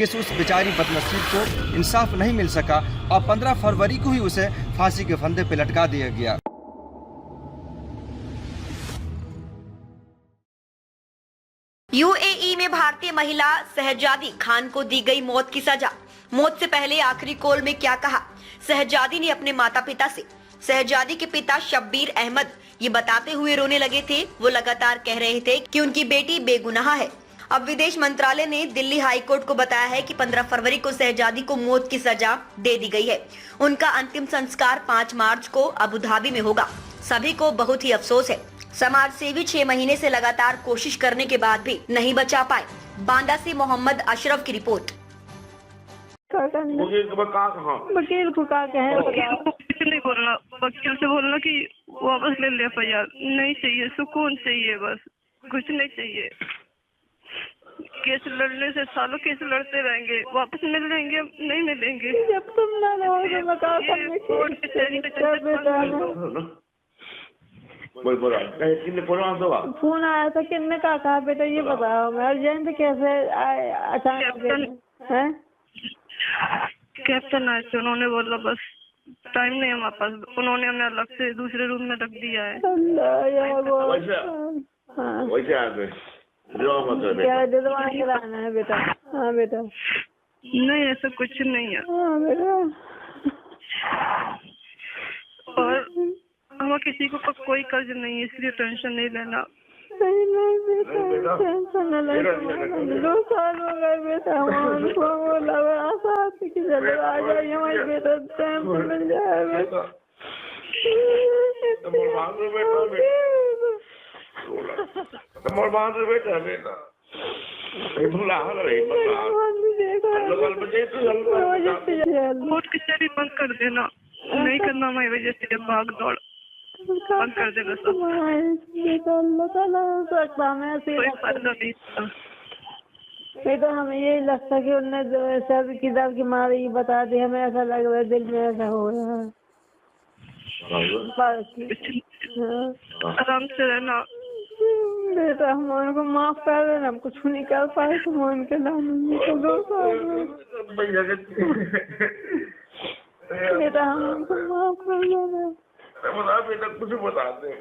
लेकिन उस बेचारी बदनसीब को इंसाफ नहीं मिल सका और 15 फरवरी को ही उसे फांसी के फंदे पे लटका दिया गया। यूएई में भारतीय महिला शहजादी खान को दी गई मौत की सजा। मौत से पहले आखिरी कॉल में क्या कहा शहजादी ने अपने माता पिता से। शहजादी के पिता शब्बीर अहमद ये बताते हुए रोने लगे थे। वो लगातार कह रहे थे कि उनकी बेटी बेगुनाह है। अब विदेश मंत्रालय ने दिल्ली हाई कोर्ट को बताया है कि 15 फरवरी को शहजादी को मौत की सजा दे दी गई है। उनका अंतिम संस्कार 5 मार्च को अबू धाबी में होगा। सभी को बहुत ही अफसोस है। समाज सेवी 6 महीने से लगातार कोशिश करने के बाद भी नहीं बचा पाए। बांदा से मोहम्मद अशरफ की रिपोर्ट। वकील को क्या कहे, नहीं बोलना, वकील से बोलना कि वापस ले ले एफआईआर। नहीं चाहिए, सुकून चाहिए, बस कुछ नहीं चाहिए। केस लड़ने से सालों केस लड़ते रहेंगे, वापस मिल लेंगे नहीं मिलेंगे। जब तुम ना रहोगे फोन आया था, किसने कहा बेटा ये बताओ, मैं अर्जेंट कैसे अचानक कैप्टन आए थे, उन्होंने बोला बस टाइम नहीं हमारे पास, उन्होंने हमें अलग से दूसरे रूम में रख दिया है। क्या दिलवा के लाना है बेटा? हाँ बेटा, नहीं ऐसा कुछ नहीं है। हाँ बेटा, और हमें किसी को कोई कर्ज नहीं है, इसलिए टेंशन नहीं लेना। नहीं बेटा, टेंशन न लेना। 2 साल हो गए बेटा, हमको बोला कि जल्द आ जाइए हमारे बेटा, टाइम पे मिल जाए बेटा। कोर्ट कचहरी बंद कर देना, नहीं करना हमारी वजह से भाग दौड़ बंद कर देना सब। बेटा हमें यही लगता कि उनने सब किताब की मारी बता दी, हमें ऐसा लग रहा है, दिल में ऐसा हो रहा है। आराम से रहना बेटा, हम उनको माफ कर देना, हम कुछ नहीं कर पाए तो हम उनके बेटा, हम उनको माफ कर देना। बेटा कुछ बता दे,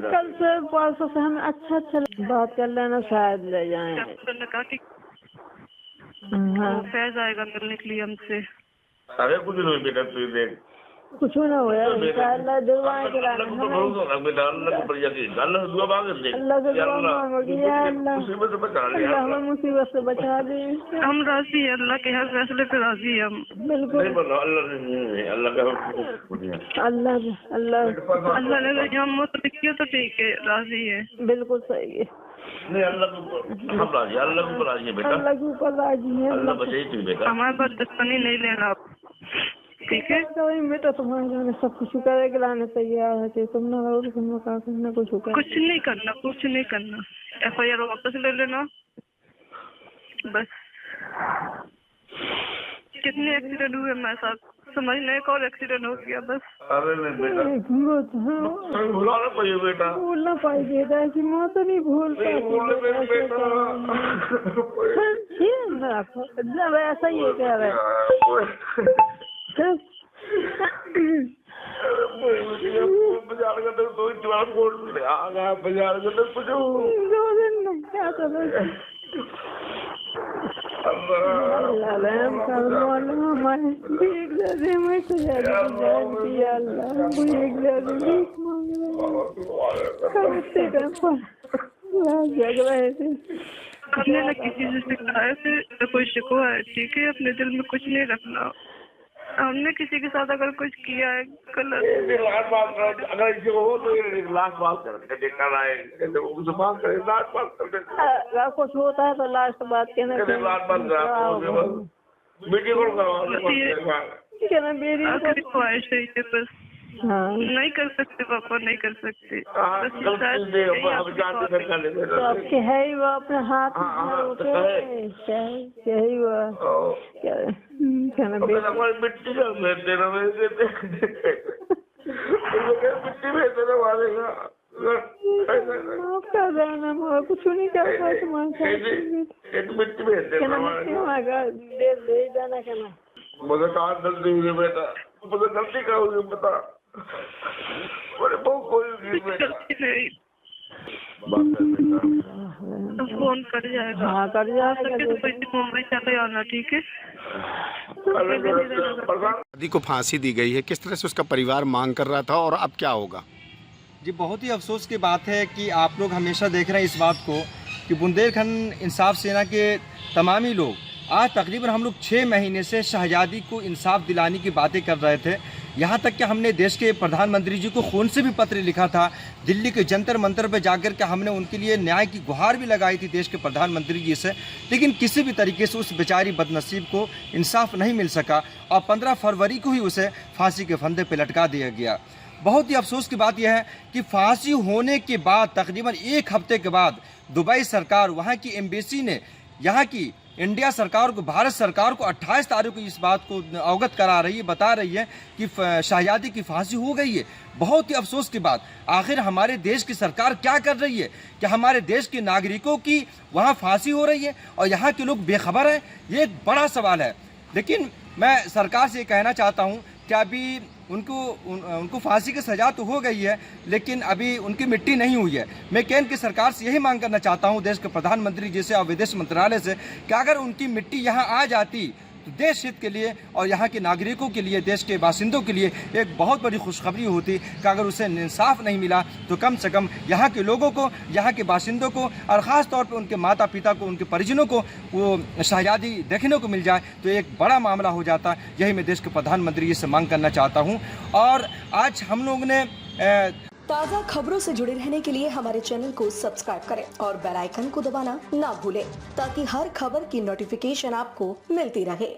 कल से परसों से हमें अच्छा बात कर लेना, शायद ले जाए। हाँ फैज आएगा मिलने के लिए हमसे। अरे कुछ नहीं बेटा, तू देख कुछ ना हो यार, इंशाअल्लाह दुआ करा बेटा, अल्लाह को बचा के, अल्लाह से दुआ मांगे, अल्लाह से दुआ मांगो या अल्लाह मुसीबत से बचा ले, अल्लाह मुसीबत से बचा दे। हम राजी हैं, अल्लाह के हर फैसले पे राजी हैं हम। बिल्कुल नहीं बोलो, अल्लाह का अल्लाह ने जहाँ मौत लिखी है तो ठीक है, राजी है, बिल्कुल सही है। नहीं अल्लाह को हम राजी, अल्लाह को राजी है बेटा, अल्लाह के ऊपर राजी है, अल्लाह बचाए तू बेटा। हमारे पास दुश्मनी नहीं लेना आप, ठीक है? तो बेटा तुम्हारे जाने सब कुछ करे के लाने तैयार है, तुम ना रहो तो तुम कहा करना, कुछ नहीं करना, कुछ नहीं करना। एफआईआर वापस ले लेना बस। कितने एक्सीडेंट हुए हमारे साथ, समझने एक और एक्सीडेंट हो गया बस। अरे नहीं बेटा, भूला ना पाइए बेटा, भूल ना पाई बेटा, ऐसी मौत तो नहीं भूल पाई बेटा। ऐसा ही है क्या है? अपने न किसी से शिकायत से कोई शिकवा है, ठीक है? अपने दिल में कुछ नहीं रखना। हमने किसी के साथ अगर कुछ किया है गलत, अगर इसे हो तो लास्ट बात करके कुछ होता है तो लास्ट बात कहना, मेरी ख्वाहिश है बस। हाँ नहीं कर सकते पापा, नहीं कर सकते। तो आपके है ही वो अपने हाथ में, क्या ही वो क्या मिट्टी भेज देना मारेगा कर देना मगर कुछ नहीं कर पाए एक मिट्टी भेज देना दे देना कहना मुझे कहाँ गलती हुई बेटा मुझे गलती क्या हुई बता मेरे बहुत कोई बेटा फोन कर जाएगा। हाँ कर जाएगा। मुंबई चले आना ठीक है। शादी को फांसी दी गई है, किस तरह से उसका परिवार मांग कर रहा था और अब क्या होगा? जी बहुत ही अफसोस की बात है कि आप लोग हमेशा देख रहे हैं इस बात को कि बुंदेलखंड इंसाफ सेना के तमाम ही लोग आज तकरीबन हम लोग 6 महीने से शहजादी को इंसाफ दिलाने की बातें कर रहे थे। यहाँ तक कि हमने देश के प्रधानमंत्री जी को खून से भी पत्र लिखा था। दिल्ली के जंतर मंतर पर जाकर के हमने उनके लिए न्याय की गुहार भी लगाई थी देश के प्रधानमंत्री जी से, लेकिन किसी भी तरीके से उस बेचारी बदनसीब को इंसाफ नहीं मिल सका और 15 फरवरी को ही उसे फांसी के फंदे पर लटका दिया गया। बहुत ही अफसोस की बात यह है कि फांसी होने के बाद तकरीबन 1 हफ्ते के बाद दुबई सरकार, वहाँ की एम्बेसी ने यहाँ की इंडिया सरकार को, भारत सरकार को 28 तारीख को इस बात को अवगत करा रही है, बता रही है कि शहजादी की फांसी हो गई है। बहुत ही अफसोस की बात, आखिर हमारे देश की सरकार क्या कर रही है कि हमारे देश के नागरिकों की वहाँ फांसी हो रही है और यहाँ के लोग बेखबर हैं? ये एक बड़ा सवाल है। लेकिन मैं सरकार से कहना चाहता हूँ कि अभी उनको फांसी की सज़ा तो हो गई है, लेकिन अभी उनकी मिट्टी नहीं हुई है। मैं केंद्र की सरकार से यही मांग करना चाहता हूं, देश के प्रधानमंत्री जी से और विदेश मंत्रालय से, कि अगर उनकी मिट्टी यहां आ जाती तो देश हित के लिए और यहाँ के नागरिकों के लिए, देश के बासिंदों के लिए एक बहुत बड़ी खुशखबरी होती कि अगर उसे इंसाफ नहीं मिला तो कम से कम यहाँ के लोगों को, यहाँ के बासिंदों को और ख़ास तौर पर उनके माता पिता को, उनके परिजनों को वो शहजादी देखने को मिल जाए तो एक बड़ा मामला हो जाता। यही मैं देश के प्रधानमंत्री जी से मांग करना चाहता हूँ। और आज हम लोग ने ताज़ा खबरों से जुड़े रहने के लिए हमारे चैनल को सब्सक्राइब करें और बेल आइकन को दबाना ना भूलें ताकि हर खबर की नोटिफिकेशन आपको मिलती रहे।